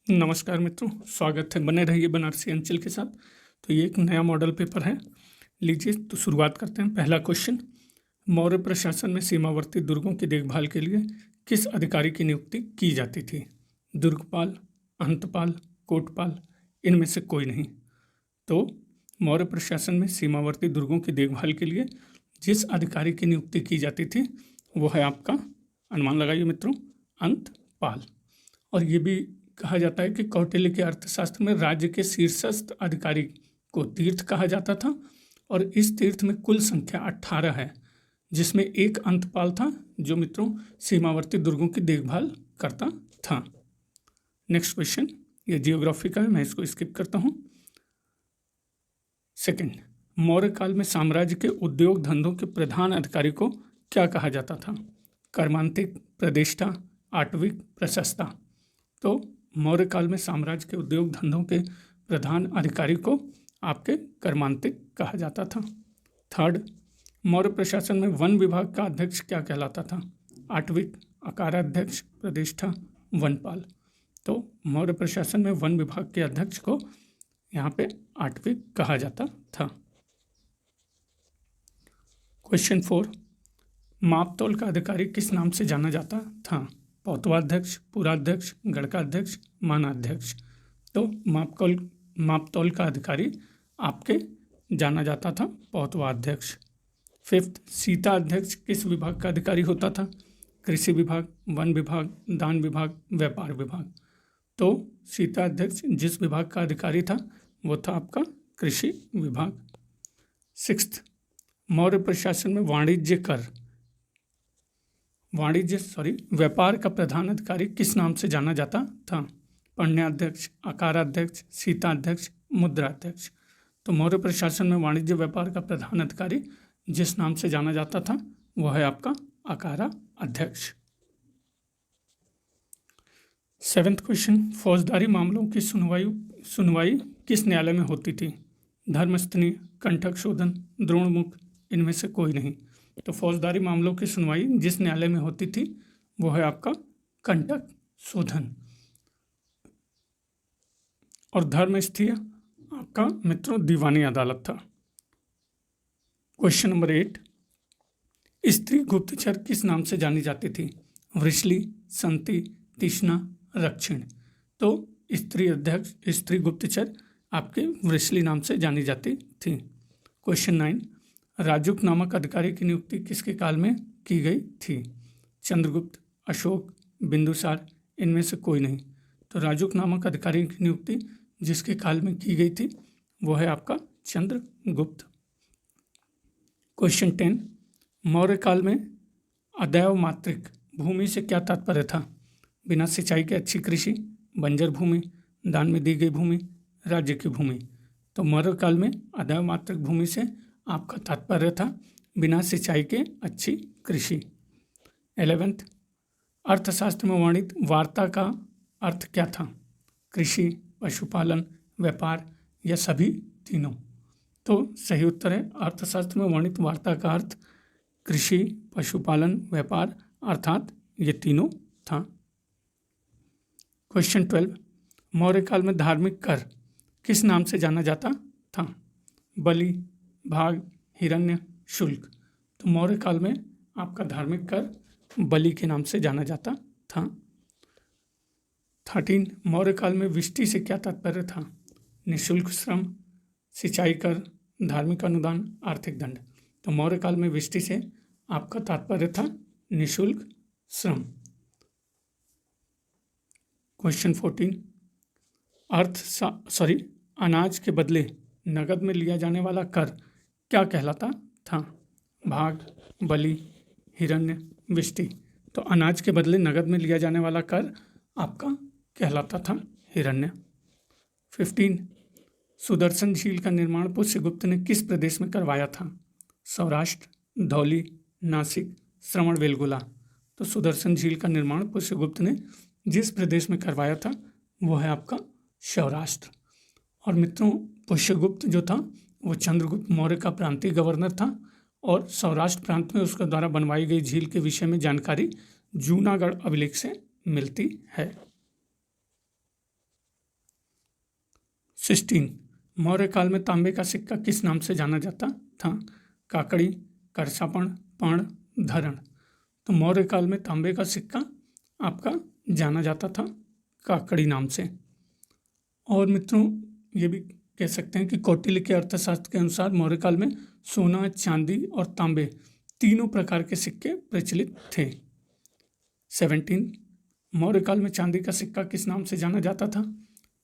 नमस्कार मित्रों, स्वागत है। बने रहिए बनारसी अंचल के साथ। तो ये एक नया मॉडल पेपर है। लीजिए तो शुरुआत करते हैं। पहला क्वेश्चन, मौर्य प्रशासन में सीमावर्ती दुर्गों की देखभाल के लिए किस अधिकारी की नियुक्ति की जाती थी? दुर्गपाल, अंतपाल, कोटपाल, इनमें से कोई नहीं। तो मौर्य प्रशासन में सीमावर्ती दुर्गों की देखभाल के लिए जिस अधिकारी की नियुक्ति की जाती थी वो है आपका, अनुमान लगाइए मित्रों, अंतपाल। और ये भी कहा जाता है कि कौटिल्य के अर्थशास्त्र में राज्य के शीर्षस्थ अधिकारी को तीर्थ कहा जाता था और इस तीर्थ में कुल संख्या 18 है, जिसमें एक अंतपाल था जो मित्रों सीमावर्ती दुर्गों की देखभाल करता था। नेक्स्ट क्वेश्चन, ये जियोग्राफी का है, मैं इसको स्किप करता हूँ। सेकंड, मौर्य काल में साम्राज्य के उद्योग धंधों के प्रधान अधिकारी को क्या कहा जाता था? कर्मांतिक, प्रतिष्ठा, आटविक, प्रशस्ता। तो मौर्य काल में साम्राज्य के उद्योग धंधों के प्रधान अधिकारी को आपके कर्मांतिक कहा जाता था। थर्ड, मौर्य प्रशासन में वन विभाग का अध्यक्ष क्या कहलाता था? आटविक, अकाराध्यक्ष, प्रतिष्ठा, वनपाल। तो मौर्य प्रशासन में वन विभाग के अध्यक्ष को यहाँ पे आटविक कहा जाता था। क्वेश्चन 4, मापतौल का अधिकारी किस नाम से जाना जाता था? पौतवाध्यक्ष, पुराध्यक्ष, गणकाध्यक्ष, मानाध्यक्ष। तो मापतौल का अधिकारी आपके जाना जाता था पौतवाध्यक्ष। फिफ्थ, सीता अध्यक्ष किस विभाग का अधिकारी होता था? कृषि विभाग, वन विभाग, दान विभाग, व्यापार विभाग। तो सीता अध्यक्ष जिस विभाग का अधिकारी था वो था आपका कृषि विभाग। सिक्स्थ, मौर्य प्रशासन में व्यापार का प्रधान अधिकारी किस नाम से जाना जाता था? पण्याध्यक्ष, अकाराध्यक्ष, सीताध्यक्ष, मुद्राध्यक्ष। तो मौर्य प्रशासन में वाणिज्य व्यापार का प्रधान अधिकारी जिस नाम से जाना जाता था वह है आपका अकारा अध्यक्ष। सेवेंथ क्वेश्चन, फौजदारी मामलों की सुनवाई किस न्यायालय में होती थी? धर्मस्थली, कंठक शोधन, द्रोणमुख, इनमें से कोई नहीं। तो फौजदारी मामलों की सुनवाई जिस न्यायालय में होती थी वो है आपका कंटक शोधन। और धर्मस्थली आपका मित्रों दीवानी अदालत था। क्वेश्चन नंबर 8, स्त्री गुप्तचर किस नाम से जानी जाती थी? वृषली, संति, तीक्ष्णा, रक्षिण। तो स्त्री गुप्तचर आपके वृषली नाम से जानी जाती थी। क्वेश्चन 9, राजुक नामक अधिकारी की नियुक्ति किसके काल में की गई थी? चंद्रगुप्त, अशोक, बिंदुसार, इनमें से कोई नहीं। तो राजुक नामक अधिकारी की नियुक्ति जिसके काल में की गई थी वो है आपका चंद्रगुप्त। क्वेश्चन 10, मौर्य काल में अदैव मात्रिक भूमि से क्या तात्पर्य था? बिना सिंचाई के अच्छी कृषि, बंजर भूमि, दान में दी गई भूमि, राज्य की भूमि। तो मौर्य काल में अदैव मात्रिक भूमि से आपका तात्पर्य था बिना सिंचाई के अच्छी कृषि। 11th, अर्थशास्त्र में वर्णित वार्ता का अर्थ क्या था? कृषि, पशुपालन, व्यापार या सभी तीनों। तो सही उत्तर है अर्थशास्त्र में वर्णित वार्ता का अर्थ कृषि, पशुपालन, व्यापार अर्थात ये तीनों था। क्वेश्चन 12, मौर्य काल में धार्मिक कर किस नाम से जाना जाता था? बलि, भाग, हिरण्य, शुल्क। तो मौर्य काल में आपका धार्मिक कर बलि के नाम से जाना जाता था। 13, मौर्य काल में विष्टि से क्या तात्पर्य था? निःशुल्क श्रम, सिंचाई कर, धार्मिक अनुदान, आर्थिक दंड। तो मौर्य काल में विष्टि से आपका तात्पर्य था निःशुल्क श्रम। क्वेश्चन 14, अनाज के बदले नगद में लिया जाने वाला कर क्या कहलाता था? भाग, बलि, हिरण्य, विष्टि। तो अनाज के बदले नगद में लिया जाने वाला कर आपका कहलाता था हिरण्य। 15, सुदर्शन झील का निर्माण पुष्यगुप्त ने किस प्रदेश में करवाया था? सौराष्ट्र, धौली, नासिक, श्रवणबेलगोला। तो सुदर्शन झील का निर्माण पुष्यगुप्त ने जिस प्रदेश में करवाया था वो है आपका सौराष्ट्र। और मित्रों पुष्यगुप्त जो था वो चंद्रगुप्त मौर्य का प्रांतीय गवर्नर था और सौराष्ट्र प्रांत में उसके द्वारा बनवाई गई झील के विषय में जानकारी जूनागढ़ अभिलेख से मिलती है। 16 मौर्य काल में तांबे का सिक्का किस नाम से जाना जाता था? काकड़ी, करसापण, पर्ण, धरण। तो मौर्य काल में तांबे का सिक्का आपका जाना जाता था काकड़ी नाम से। और मित्रों ये भी कह सकते हैं कि कौटिल्य के अर्थशास्त्र के अनुसार मौर्य काल में सोना, चांदी और तांबे तीनों प्रकार के सिक्के प्रचलित थे। 17 मौर्य काल में चांदी का सिक्का किस नाम से जाना जाता था?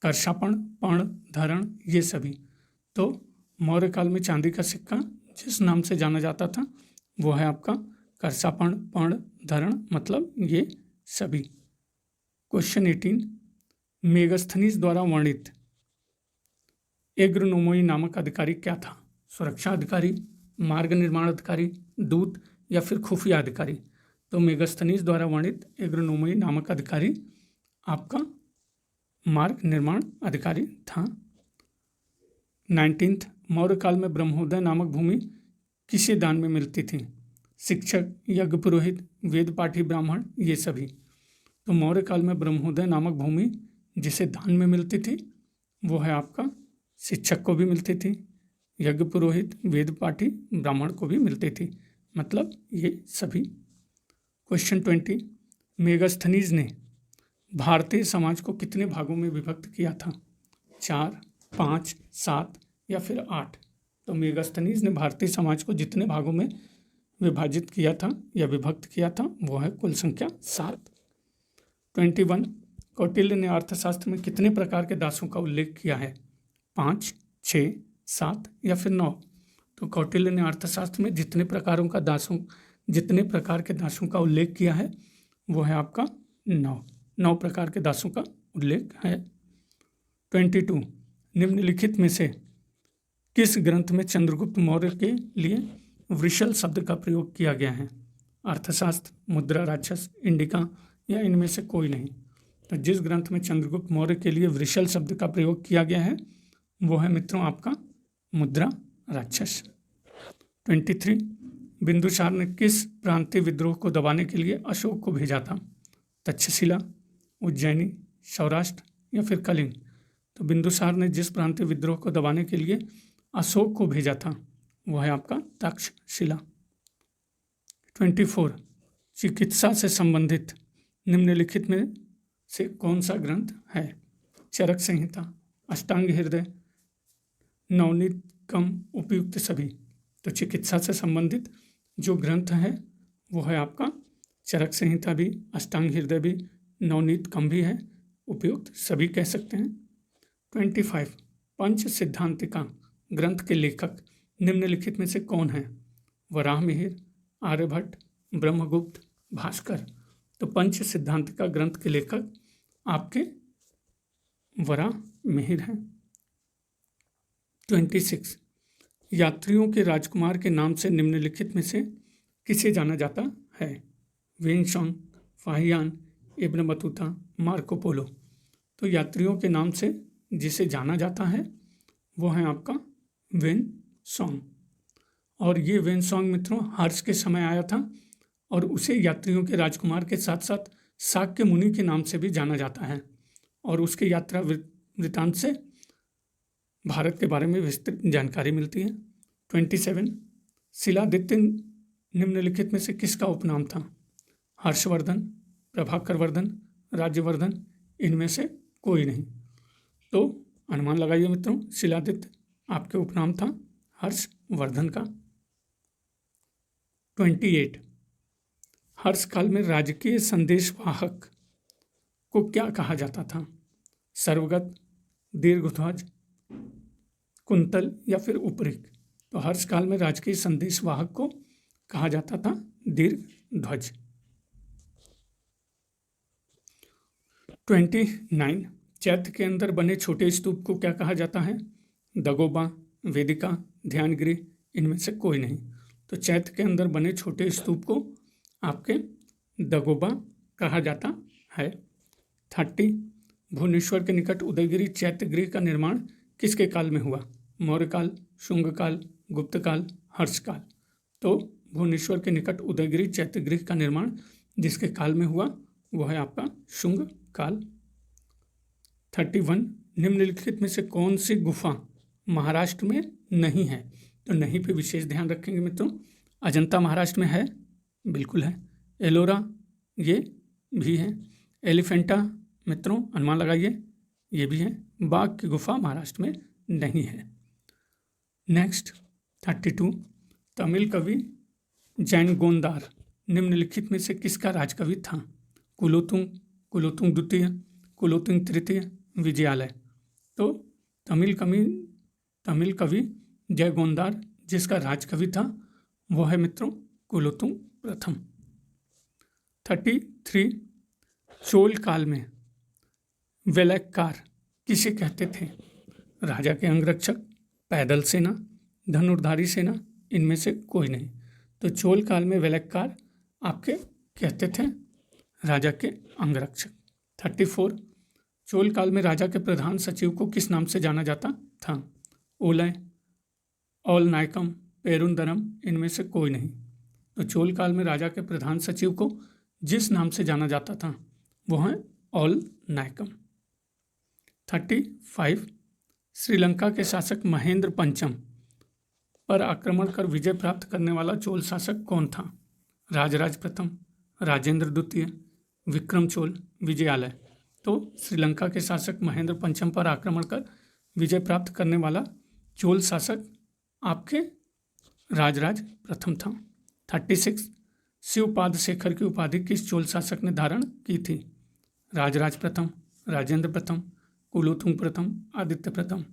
करसापण, पर्ण, धरण, ये सभी। तो मौर्य काल में चांदी का सिक्का जिस नाम से जाना जाता था वो है आपका करसापण, पर्ण, धरण, मतलब ये सभी। क्वेश्चन 18 मेगस्थनीज द्वारा वर्णित एग्रोनोमोई नामक अधिकारी क्या था? सुरक्षा अधिकारी, मार्ग निर्माण अधिकारी, दूत या फिर खुफिया अधिकारी। तो मेगस्थनीज द्वारा वर्णित एग्रोनोमोई नामक अधिकारी आपका मार्ग निर्माण अधिकारी था। 19 मौर्य काल में ब्रह्मोदय नामक भूमि किसे दान में मिलती थी? शिक्षक, यज्ञ पुरोहित, वेद पाठी ब्राह्मण, ये सभी। तो मौर्य काल में ब्रह्मोदय नामक भूमि जिसे दान में मिलती थी वो है आपका शिक्षक को भी मिलती थी, यज्ञ पुरोहित, वेद पाठी, ब्राह्मण को भी मिलती थी, मतलब ये सभी। क्वेश्चन 20 मेगस्थनीज ने भारतीय समाज को कितने भागों में विभक्त किया था? 4, 5, 7 या फिर 8। तो मेगस्थनीज ने भारतीय समाज को जितने भागों में विभाजित किया था या विभक्त किया था वो है कुल संख्या 7। 21 कौटिल्य ने अर्थशास्त्र में कितने प्रकार के दासों का उल्लेख किया है? 5, 6, 7 या फिर 9। तो कौटिल्य ने अर्थशास्त्र में जितने प्रकार के दासों का उल्लेख किया है वो है आपका 9 प्रकार के दासों का उल्लेख है। 22 निम्नलिखित में से किस ग्रंथ में चंद्रगुप्त मौर्य के लिए वृषल शब्द का प्रयोग किया गया है? अर्थशास्त्र, मुद्रा राक्षस, इंडिका या इनमें से कोई नहीं। तो जिस ग्रंथ में चंद्रगुप्त मौर्य के लिए वृषल शब्द का प्रयोग किया गया है वो है मित्रों आपका मुद्रा राक्षस। 23 बिंदुसार ने किस प्रांतीय विद्रोह को दबाने के लिए अशोक को भेजा था? तक्षशिला, उज्जैनी, सौराष्ट्र या फिर कलिंग। तो बिंदुसार ने जिस प्रांतीय विद्रोह को दबाने के लिए अशोक को भेजा था वो है आपका तक्षशिला। 24 चिकित्सा से संबंधित निम्नलिखित में से कौन सा ग्रंथ है? चरक संहिता, अष्टांग हृदय, नवनीत कम, उपयुक्त सभी। तो चिकित्सा से संबंधित जो ग्रंथ है वो है आपका चरक संहिता भी, अष्टांग हृदय भी, नवनीत कम भी है, उपयुक्त सभी कह सकते हैं। 25 पंच सिद्धांतिका ग्रंथ के लेखक निम्नलिखित में से कौन है? वराहमिहिर, आर्यभट्ट, ब्रह्मगुप्त, भास्कर। तो पंच सिद्धांतिका ग्रंथ के लेखक आपके वराहमिहिर हैं। 26 यात्रियों के राजकुमार के नाम से निम्नलिखित में से किसे जाना जाता है? Xuanzang, Fahien, Ibn Battuta, Marco Polo. तो यात्रियों के नाम से जिसे जाना जाता है वो है आपका वेनसोंग। और ये वेनसोंग मित्रों हर्ष के समय आया था और उसे यात्रियों के राजकुमार के साथ साथ शाक्य मुनि के नाम से भी जाना जाता है। और उसके यात्रा वृत्तांत से भारत के बारे में विस्तृत जानकारी मिलती है। 27 शिलादित्य निम्नलिखित में से किसका उपनाम था? हर्षवर्धन, प्रभाकरवर्धन, राज्यवर्धन, इनमें से कोई नहीं। तो अनुमान लगाइए मित्रों, शिलादित्य आपके उपनाम था हर्षवर्धन का। 28 हर्ष काल में राजकीय संदेशवाहक को क्या कहा जाता था? सर्वगत, दीर्घध्वज, कुंतल या फिर उपरिक। तो हर्ष काल में राजकीय संदेशवाहक को कहा जाता था दीर्घध्वज। 29 चैत्य के अंदर बने छोटे स्तूप को क्या कहा जाता है? दगोबा, वेदिका, ध्यानगृह, इनमें से कोई नहीं। तो चैत्य के अंदर बने छोटे स्तूप को आपके दगोबा कहा जाता है। 30 भुवनेश्वर के निकट उदयगिरी चैत्य गृह का निर्माण किसके काल में हुआ? मौर्य काल, शुंग काल, गुप्त काल, हर्ष काल। तो भुवनेश्वर के निकट उदयगिरी चैत्य गृह का निर्माण जिसके काल में हुआ वो है आपका शुंग काल। 31 निम्नलिखित में से कौन सी गुफा महाराष्ट्र में नहीं है? तो नहीं पे विशेष ध्यान रखेंगे मित्रों। अजंता महाराष्ट्र में है, बिल्कुल है। एलोरा ये भी है। एलिफेंटा मित्रों अनुमान लगाइए, ये भी है। बाघ की गुफा महाराष्ट्र में नहीं है। नेक्स्ट 32, तमिल कवि जैनगोंदार निम्नलिखित में से किसका राजकवि था? कुलोतुंग, कुलोतुंग द्वितीय, कुलोतुंग तृतीय, विजयालय। तो तमिल कवि जयगोंदार जिसका राजकवि था वो है मित्रों कुलोतुंग प्रथम। 33, चोल काल में वेलक्कार किसे कहते थे? राजा के अंगरक्षक, पैदल सेना, धनुर्धारी सेना, इनमें से कोई नहीं। तो चोल काल में वेलक्कार आपके कहते थे राजा के अंगरक्षक। 34, चोल काल में राजा के प्रधान सचिव को किस नाम से जाना जाता था? ओलय, ऑल नायकम, पेरुंदरम, इनमें से कोई नहीं। तो चोल काल में राजा के प्रधान सचिव को जिस नाम से जाना जाता था वो है ऑल नायकम। 35, श्रीलंका के शासक महेंद्र पंचम पर आक्रमण कर विजय प्राप्त करने वाला चोल शासक कौन था? राजराज प्रथम, राजेंद्र द्वितीय, विक्रम चोल, विजयालय। तो श्रीलंका के शासक महेंद्र पंचम पर आक्रमण कर विजय प्राप्त करने वाला चोल शासक आपके राजराज प्रथम था। 36, शिवपाद शेखर की उपाधि किस चोल शासक ने धारण की थी? राजराज प्रथम, राजेंद्र प्रथम, कुलोतुंग प्रथम, आदित्य प्रथम।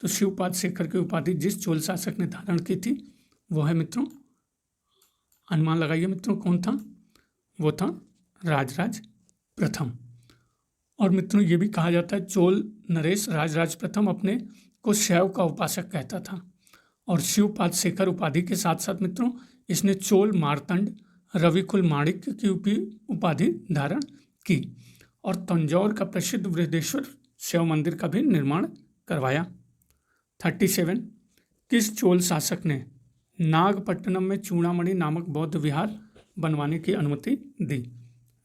तो शिवपाद शेखर की उपाधि जिस चोल शासक ने धारण की थी वो है मित्रों, अनुमान लगाइए मित्रों कौन था? वो था राजराज प्रथम। और मित्रों ये भी कहा जाता है चोल नरेश राजराज प्रथम अपने को शैव का उपासक कहता था। और शिवपाद शेखर उपाधि के साथ साथ मित्रों इसने चोल मार्तंड रविकुल माणिक्य की उपाधि धारण की और तंजौर का प्रसिद्ध बृहदेश्वर शिव मंदिर का भी निर्माण करवाया। 37, किस चोल शासक ने नागपट्टनम में चूड़ामणि नामक बौद्ध विहार बनवाने की अनुमति दी?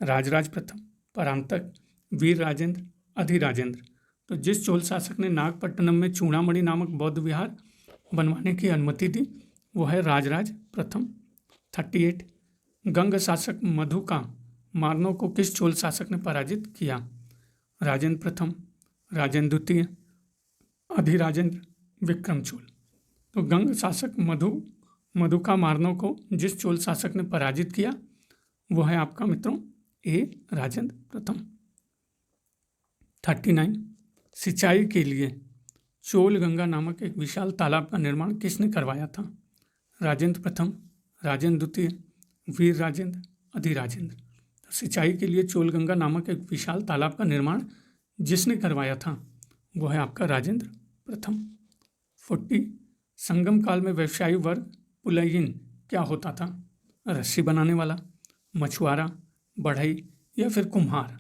राजराज प्रथम, परांतक, वीर राजेंद्र, अधिराजेंद्र। तो जिस चोल शासक ने नागपट्टनम में चूड़ामणि नामक बौद्ध विहार बनवाने की अनुमति दी वो है राजराज प्रथम। 38, गंग शासक मधु का मारनों को किस चोल शासक ने पराजित किया? राजेंद्र प्रथम, राजेंद्र द्वितीय, अधिराजेंद्र, विक्रम चोल। तो गंग शासक मधु का मारनों को जिस चोल शासक ने पराजित किया वो है आपका मित्रों राजेंद्र प्रथम। 39, सिंचाई के लिए चोल गंगा नामक एक विशाल तालाब का निर्माण किसने करवाया था? राजेंद्र प्रथम, राजेंद्र द्वितीय, वीर राजेंद्र, अधिराजेंद्र। तो सिंचाई के लिए चोल गंगा नामक एक विशाल तालाब का निर्माण जिसने करवाया था वो है आपका राजेंद्र प्रथम। 40, संगम काल में व्यवसायी वर्ग पुलैयिन क्या होता था? रस्सी बनाने वाला, मछुआरा, बढ़ई या फिर कुम्हार।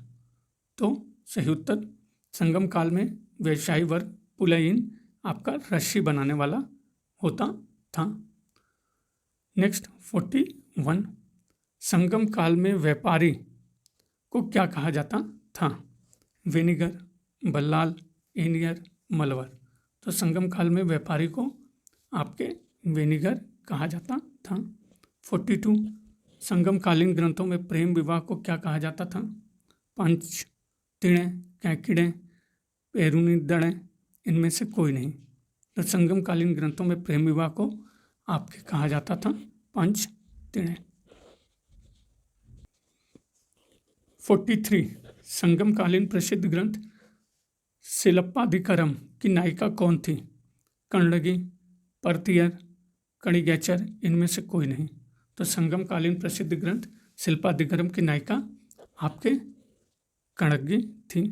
तो सही उत्तर संगम काल में व्यवसायी वर्ग पुलैयिन आपका रस्सी बनाने वाला होता था। नेक्स्ट 41, संगम काल में व्यापारी को क्या कहा जाता था? वेनिगर, बल्लाल, एनियर, मलवर। तो संगम काल में व्यापारी को आपके वेनिगर कहा जाता था। 42, संगमकालीन ग्रंथों में प्रेम विवाह को क्या कहा जाता था? पंच, तिणे, कैकिड़े, पेरुनिदड़े, इनमें से कोई नहीं। तो संगमकालीन ग्रंथों में प्रेम विवाह को आपके कहा जाता था पंच, तिणे। 43, संगमकालीन प्रसिद्ध ग्रंथ शिलप्पाधिकरम की नायिका कौन थी? कण्डगी, परतियर, कणिगैचर, इनमें से कोई नहीं। तो संगमकालीन प्रसिद्ध ग्रंथ शिल्पाधिकरम की नायिका आपके कण्डगी थी।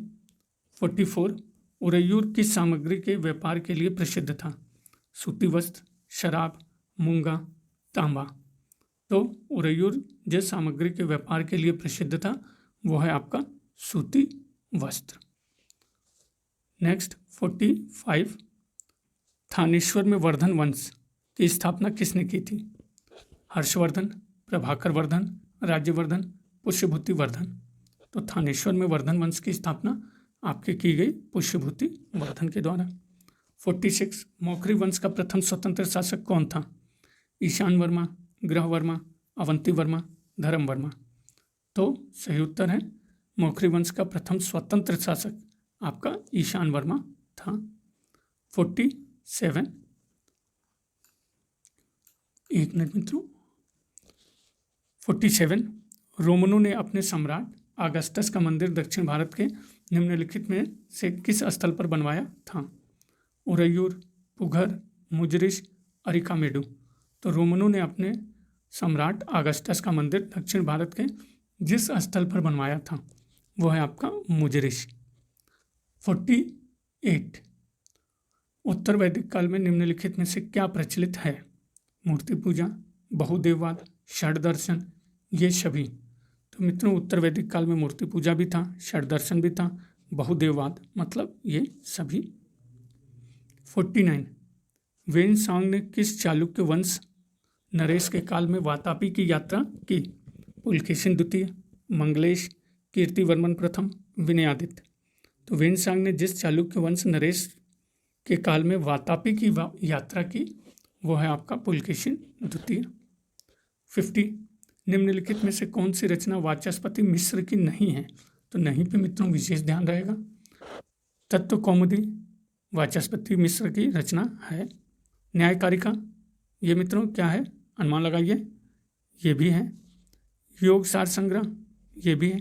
44, उरैयूर किस सामग्री के व्यापार के लिए प्रसिद्ध था? सूती वस्त्र, शराब, मूंगा, तांबा। तो उरैयूर जिस सामग्री के व्यापार के लिए प्रसिद्ध था वो है आपका सूती वस्त्र। नेक्स्ट 45, थानेश्वर में वर्धन वंश की स्थापना किसने की थी? हर्षवर्धन, प्रभाकर वर्धन, राज्यवर्धन, पुष्यभूति वर्धन। तो थानेश्वर में वर्धन वंश की स्थापना आपकी की गई पुष्यभूति वर्धन के द्वारा। 46 मौखरी वंश का प्रथम स्वतंत्र शासक कौन था? ईशान वर्मा, ग्रह वर्मा, अवंती वर्मा, धर्म वर्मा। तो सही उत्तर है मौखरी वंश का प्रथम स्वतंत्र शासक आपका ईशान वर्मा था। 47 एक मिनट मित्रों। 47 रोमनों ने अपने सम्राट अगस्टस का मंदिर दक्षिण भारत के निम्नलिखित में से किस स्थल पर बनवाया था? उरैयूर, पुघर, मुजरिश, अरिकामेडु। तो रोमनों ने अपने सम्राट अगस्टस का मंदिर दक्षिण भारत के जिस स्थल पर बनवाया था वो है आपका मुजरिश। 48 उत्तर वैदिक काल में निम्नलिखित में से क्या प्रचलित है? मूर्ति पूजा, बहुदेववाद, षड दर्शन, ये सभी। तो मित्रों उत्तर वैदिक काल में मूर्ति पूजा भी था, षड दर्शन भी था, बहुदेववाद मतलब ये सभी। 49 वेनसांग ने किस चालुक्य वंश नरेश के काल में वातापी की यात्रा की? पुलकेशिन द्वितीय, मंगलेश, कीर्तिवर्मन प्रथम, विनयादित्य। तो वेनसांग ने जिस चालुक्य वंश नरेश के काल में वातापी की यात्रा की वो है आपका पुलकेशिन द्वितीय। 50 निम्नलिखित में से कौन सी रचना वाचस्पति मिश्र की नहीं है? तो नहीं पे मित्रों विशेष ध्यान रहेगा। तत्व कौमुदी वाचस्पति मिश्र की रचना है। न्यायकारिका ये मित्रों क्या है? अनुमान लगाइए। ये भी है। योग सार संग्रह ये भी है।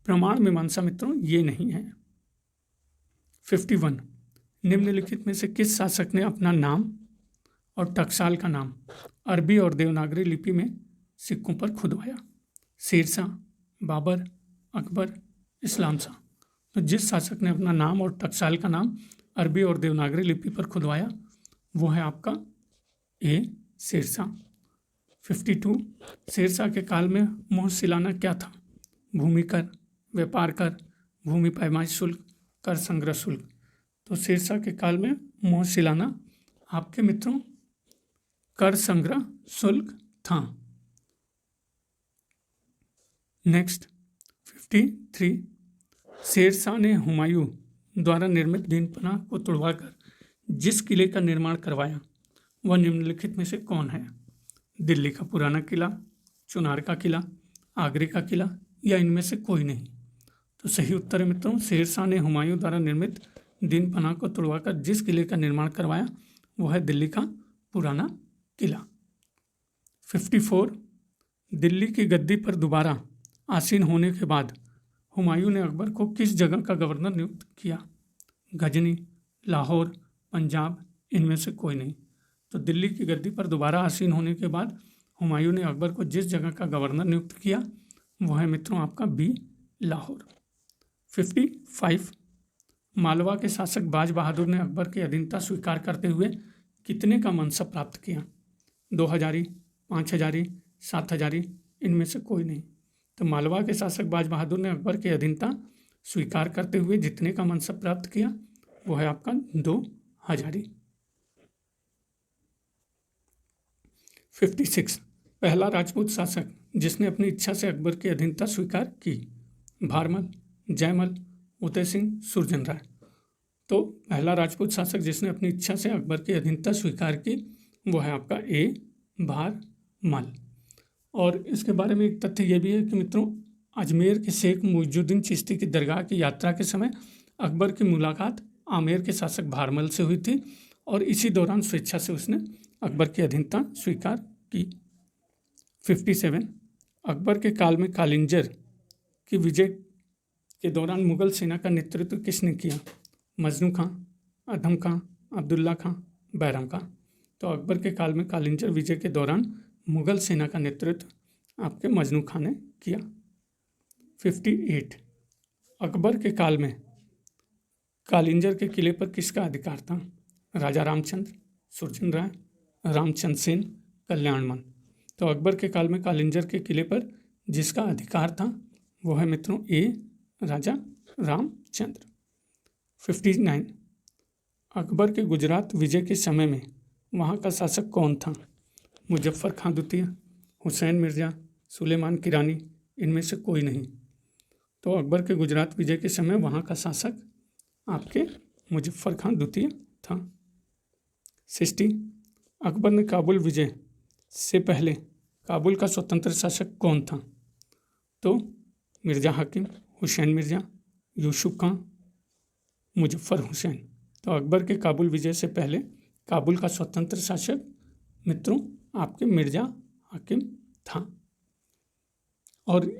प्रमाण मीमांसा मित्रों ये नहीं है। 51 निम्नलिखित में से किस शासक ने अपना नाम और टकसाल का नाम अरबी और देवनागरी लिपि में सिक्कों पर खुदवाया? शेरशाह, बाबर, अकबर, इस्लाम शाह। तो जिस शासक ने अपना नाम और टकसाल का नाम अरबी और देवनागरी लिपि पर खुदवाया वो है आपका ए शेरशाह। 52 शेरशाह के काल में मोहसिलाना क्या था? भूमि कर, व्यापार कर, भूमि पैमाइश शुल्क, कर संग्रह शुल्क। तो शेरशाह के काल में मोहसिलाना आपके मित्रों कर संग्रह शुल्क था। नेक्स्ट 53 शेरशाह ने हुमायूं द्वारा निर्मित दीनपनाह को तुड़वाकर जिस किले का निर्माण करवाया वह निम्नलिखित में से कौन है? दिल्ली का पुराना किला, चुनार का किला, आगरे का किला या इनमें से कोई नहीं। तो सही उत्तर है मित्रों शेरशाह ने हुमायूं द्वारा निर्मित दीनपनाह को तुड़वाकर जिस किले का निर्माण करवाया वो है दिल्ली का पुराना किला। 54 दिल्ली की गद्दी पर दोबारा आसीन होने के बाद हुमायूं ने अकबर को किस जगह का गवर्नर नियुक्त किया? गजनी, लाहौर, पंजाब, इनमें से कोई नहीं। तो दिल्ली की गद्दी पर दोबारा आसीन होने के बाद हुमायूं ने अकबर को जिस जगह का गवर्नर नियुक्त किया वो है मित्रों आपका बी लाहौर। 55 मालवा के शासक बाज बहादुर ने अकबर की अधीनता स्वीकार करते हुए कितने का मनसब प्राप्त किया? 2000, 5000, 7000, इनमें से कोई नहीं। तो मालवा के शासक बाज बहादुर ने अकबर की अधीनता स्वीकार करते हुए जितने का मनसब प्राप्त किया वो है आपका 2000। 56 पहला राजपूत शासक जिसने अपनी इच्छा से अकबर की अधीनता स्वीकार की? भारमल, जयमल, उदय सिंह, सुरजन राय। तो पहला राजपूत शासक जिसने अपनी इच्छा से अकबर की अधीनता स्वीकार की वो है आपका ए भारमल। और इसके बारे में एक तथ्य ये भी है कि मित्रों अजमेर के शेख मुइजुद्दीन चिश्ती की दरगाह की यात्रा के समय अकबर की मुलाकात आमेर के शासक भारमल से हुई थी और इसी दौरान स्वेच्छा से उसने अकबर की अधीनता स्वीकार की। 57 अकबर के काल में कालिंजर की विजय के दौरान मुगल सेना का नेतृत्व किसने किया? मजनू खां, अधम खां, अब्दुल्ला खां, बैरम खां। तो अकबर के काल में कालिंजर विजय के दौरान मुगल सेना का नेतृत्व आपके मजनू खां ने किया। 58 अकबर के काल में कालिंजर के किले पर किसका अधिकार था? राजा रामचंद्र, सुरजन राय, रामचंद्र सेन, कल्याणमल। तो अकबर के काल में कालिंजर के किले पर जिसका अधिकार था वो है मित्रों ए राजा रामचंद्र। 59 अकबर के गुजरात विजय के समय में वहाँ का शासक कौन था? मुजफ्फर खां द्वितीय, हुसैन मिर्ज़ा, सुलेमान किरानी, इनमें से कोई नहीं। तो अकबर के गुजरात विजय के समय वहाँ का शासक आपके मुजफ्फर खान द्वितीय था। 60 अकबर ने काबुल विजय से पहले काबुल का स्वतंत्र शासक कौन था? तो मिर्ज़ा हाकिम, हुसैन मिर्ज़ा, यूसुफ खां, मुजफ्फर हुसैन। तो अकबर के काबुल विजय से पहले काबुल का स्वतंत्र शासक मित्रों आपके मिर्ज़ा हाकिम था। और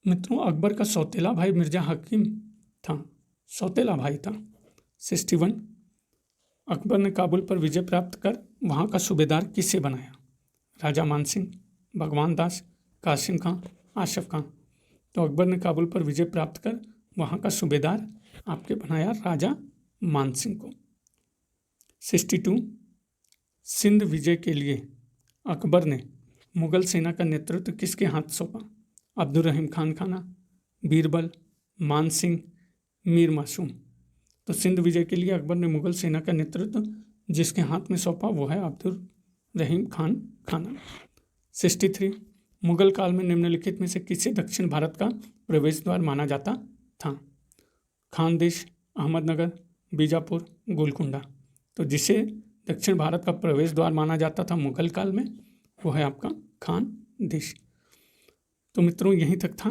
मित्रों अकबर का सौतेला भाई मिर्ज़ा हाकिम था, सौतेला भाई था। 61 अकबर ने काबुल पर विजय प्राप्त कर वहाँ का सूबेदार किसे बनाया? राजा मानसिंह, भगवान दास, कासिम खां, आशफ खां। तो अकबर ने काबुल पर विजय प्राप्त कर वहाँ का सूबेदार आपके बनाया राजा मानसिंह को। 62 सिंध विजय के लिए अकबर ने मुगल सेना का नेतृत्व किसके हाथ सौंपा? अब्दुल रहीम खान खाना, बीरबल, मानसिंह, मीर मासूम। तो सिंध विजय के लिए अकबर ने मुगल सेना का नेतृत्व जिसके हाथ में सौंपा वो है अब्दुल रहीम खान खाना। 63 मुगल काल में निम्नलिखित में से किसे दक्षिण भारत का प्रवेश द्वार माना जाता था? खानदेश, अहमदनगर, बीजापुर, गोलकुंडा। तो जिसे दक्षिण भारत का प्रवेश द्वार माना जाता था मुगल काल में वो है आपका खानदेश। तो मित्रों यहीं तक था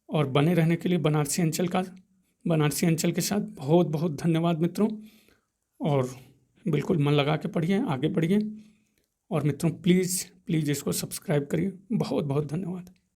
और बने रहने के लिए बनारसी अंचल के साथ बहुत बहुत धन्यवाद मित्रों। और बिल्कुल मन लगा के पढ़िए, आगे बढ़िए और मित्रों प्लीज़ इसको सब्सक्राइब करिए। बहुत बहुत धन्यवाद।